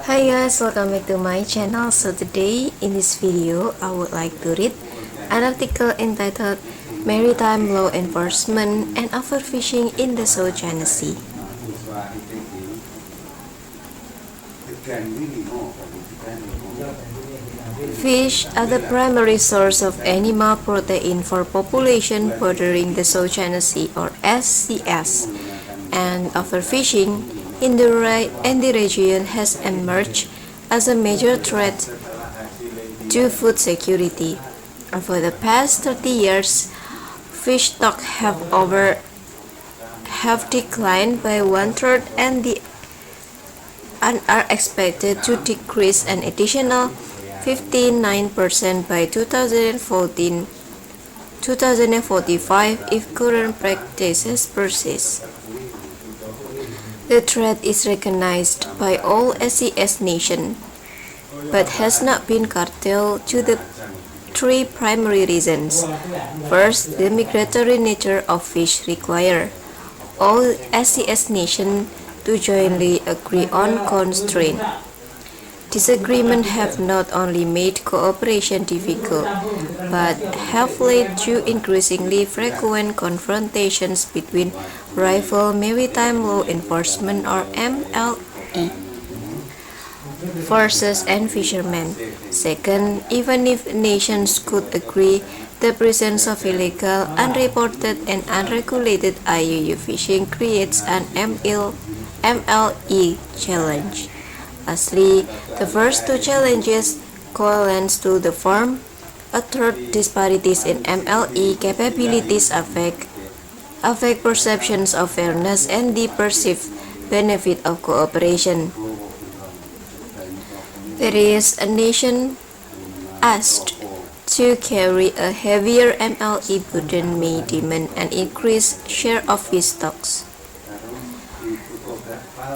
Hi guys, welcome back to my channel. So today in this video I would like to read an article entitled Maritime Law Enforcement and Overfishing in the South China Sea. Fish are the primary source of animal protein for population bordering the South China Sea or SCS, and overfishing in the region has emerged as a major threat to food security. Over the past 30 years, fish stocks have declined by one-third and are expected to decrease an additional 59% by 2045 if current practices persist. The threat is recognized by all SCS nations, but has not been curtailed due to three primary reasons. First, the migratory nature of fish requires all SCS nations to jointly agree on constraints. Disagreements have not only made cooperation difficult, but have led to increasingly frequent confrontations between rival maritime law enforcement or MLE forces and fishermen. Second, even if nations could agree, the presence of illegal, unreported, and unregulated IUU fishing creates an MLE challenge. Lastly, the first two challenges coalesce to form a third. Disparities in MLE capabilities affect perceptions of fairness and the perceived benefit of cooperation. Various nations asked to carry a heavier MLE burden may demand an increased share of fish stocks.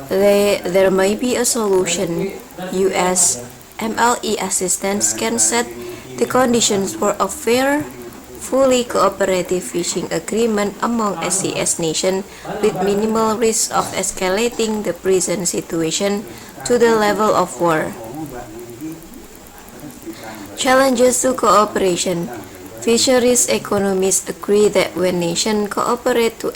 There may be a solution. U.S. MLE assistance can set the conditions for a fair, fully cooperative fishing agreement among SCS nations with minimal risk of escalating the present situation to the level of war. Challenges to cooperation. Fisheries economists agree that when nations cooperate to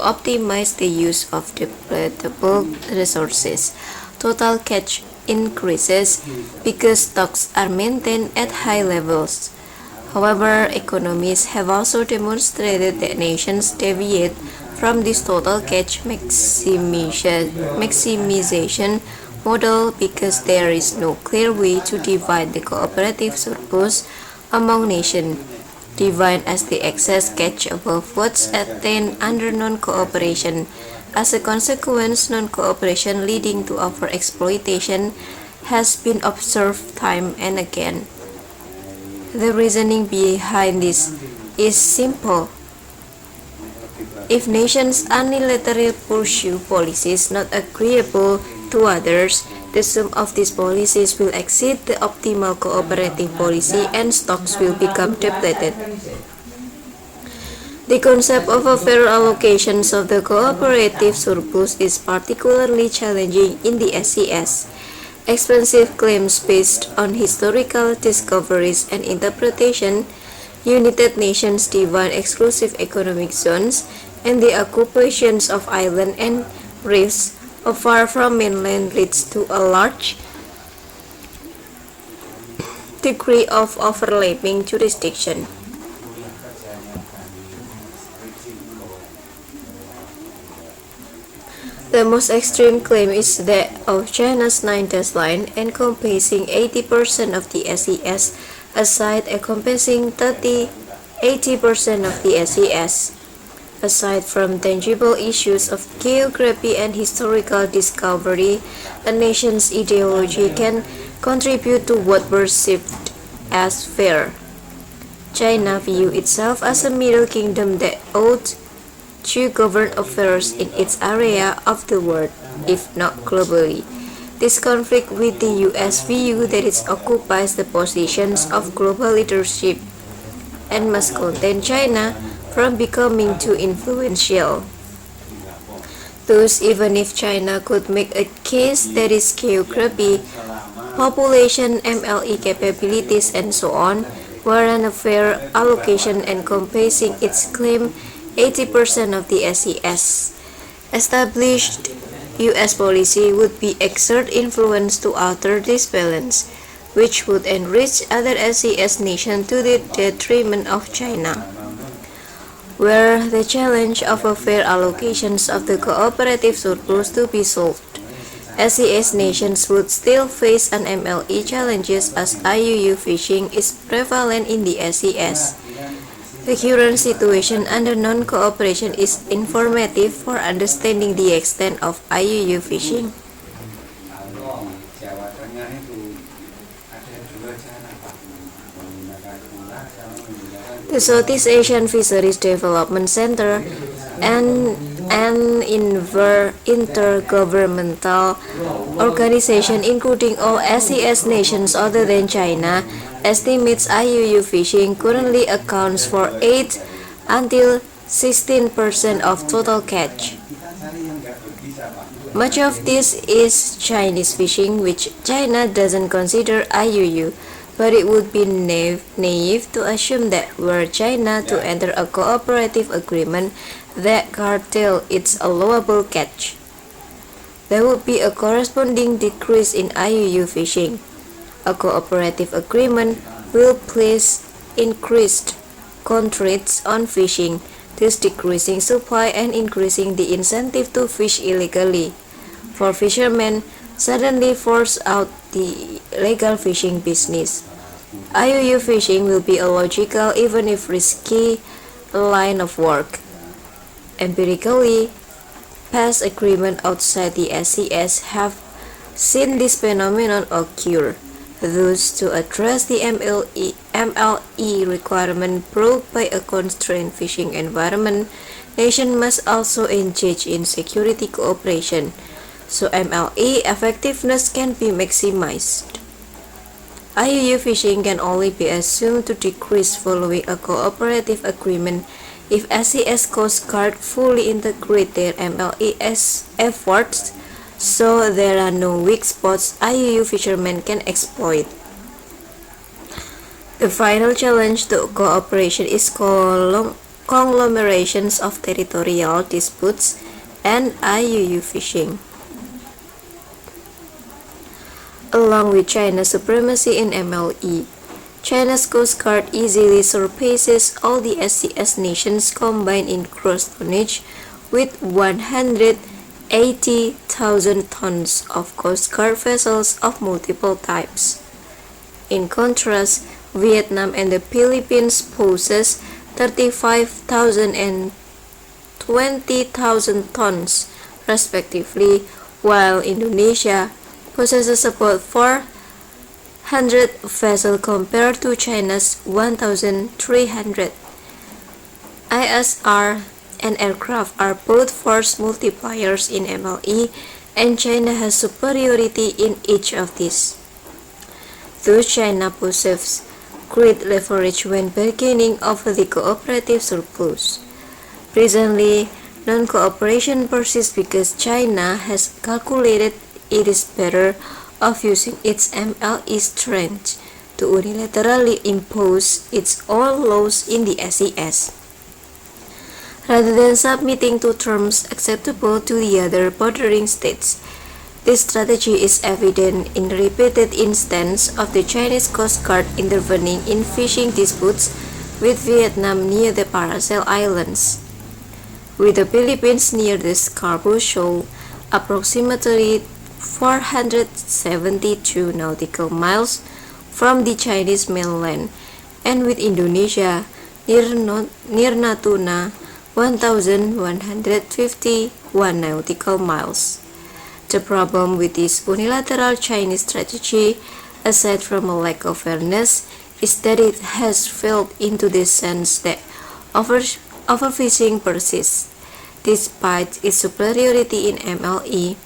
optimize the use of depletable resources, total catch increases because stocks are maintained at high levels. However, economists have also demonstrated that nations deviate from this total catch maximization model because there is no clear way to divide the cooperative surplus among nations, defined as the excess catch above what's attained under non-cooperation. As a consequence, non-cooperation leading to overexploitation has been observed time and again. The reasoning behind this is simple. If nations unilaterally pursue policies not agreeable to others, the sum of these policies will exceed the optimal cooperative policy and stocks will become depleted. The concept of a fair allocation of the cooperative surplus is particularly challenging in the SCS. Expensive claims based on historical discoveries and interpretation, United Nations define exclusive economic zones, and the occupations of islands and reefs far from mainland leads to a large degree of overlapping jurisdiction. The most extreme claim is that of China's 9-dash line, encompassing 80% of the SCS, aside encompassing 80% of the SCS. Aside from tangible issues of geography and historical discovery, a nation's ideology can contribute to what perceived as fair. China views itself as a middle kingdom that ought to govern affairs in its area of the world, if not globally. This conflicts with the U.S. view that it occupies the positions of global leadership and must contain China from becoming too influential. Thus, even if China could make a case that its geography, population, MLE capabilities, and so on warrant a fair allocation encompassing its claim 80% of the SES, established U.S. policy would be exert influence to alter this balance, which would enrich other SES nations to the detriment of China. Were the challenge of a fair allocations of the cooperative surplus to be solved, SES nations would still face an MLE challenges as IUU fishing is prevalent in the SES. The current situation under non-cooperation is informative for understanding the extent of IUU fishing. The Southeast Asian Fisheries Development Center, an intergovernmental organization including all SES nations other than China, estimates IUU fishing currently accounts for 8 until 16% of total catch. Much of this is Chinese fishing, which China doesn't consider IUU, but it would be naive to assume that were China to enter a cooperative agreement that curtail its allowable catch, there would be a corresponding decrease in IUU fishing. A cooperative agreement will place increased constraints on fishing, thus decreasing supply and increasing the incentive to fish illegally. For fishermen, suddenly force out the legal fishing business. IUU fishing will be a logical, even if risky, line of work. Empirically, past agreements outside the SES have seen this phenomenon occur. Thus, to address the MLE requirement brought by a constrained fishing environment, nations must also engage in security cooperation, so MLE effectiveness can be maximized. IUU fishing can only be assumed to decrease following a cooperative agreement if SES Coast Guard fully integrate their MLE efforts, so there are no weak spots IUU fishermen can exploit. The final challenge to cooperation is conglomerations of territorial disputes and IUU fishing. Along with China's supremacy in MLE, China's Coast Guard easily surpasses all the SES nations combined in gross tonnage with 180,000 tons of Coast Guard vessels of multiple types. In contrast, Vietnam and the Philippines possess 35,000 and 20,000 tons, respectively, while Indonesia possesses about 400 vessels compared to China's 1,300. ISR and aircraft are both force multipliers in MLE, and China has superiority in each of these. Thus, China possesses great leverage when bargaining over the cooperative surplus. Presently, non-cooperation persists because China has calculated it is better off using its MLE strength to unilaterally impose its own laws in the SES, rather than submitting to terms acceptable to the other bordering states. This strategy is evident in repeated instances of the Chinese Coast Guard intervening in fishing disputes with Vietnam near the Paracel Islands, with the Philippines near the Scarborough Shoal, approximately 472 nautical miles from the Chinese mainland, and with Indonesia near Natuna, 1,151 nautical miles. The problem with this unilateral Chinese strategy, aside from a lack of fairness, is that it has failed into the sense that overfishing persists. Despite its superiority in MLE,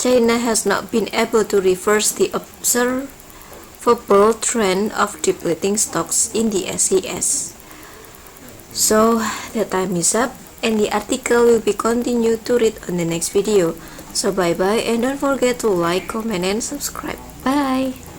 China has not been able to reverse the observable trend of depleting stocks in the SES. So, the time is up. and the article will be continued to read on the next video. So bye bye, and don't forget to like, comment, and subscribe. Bye!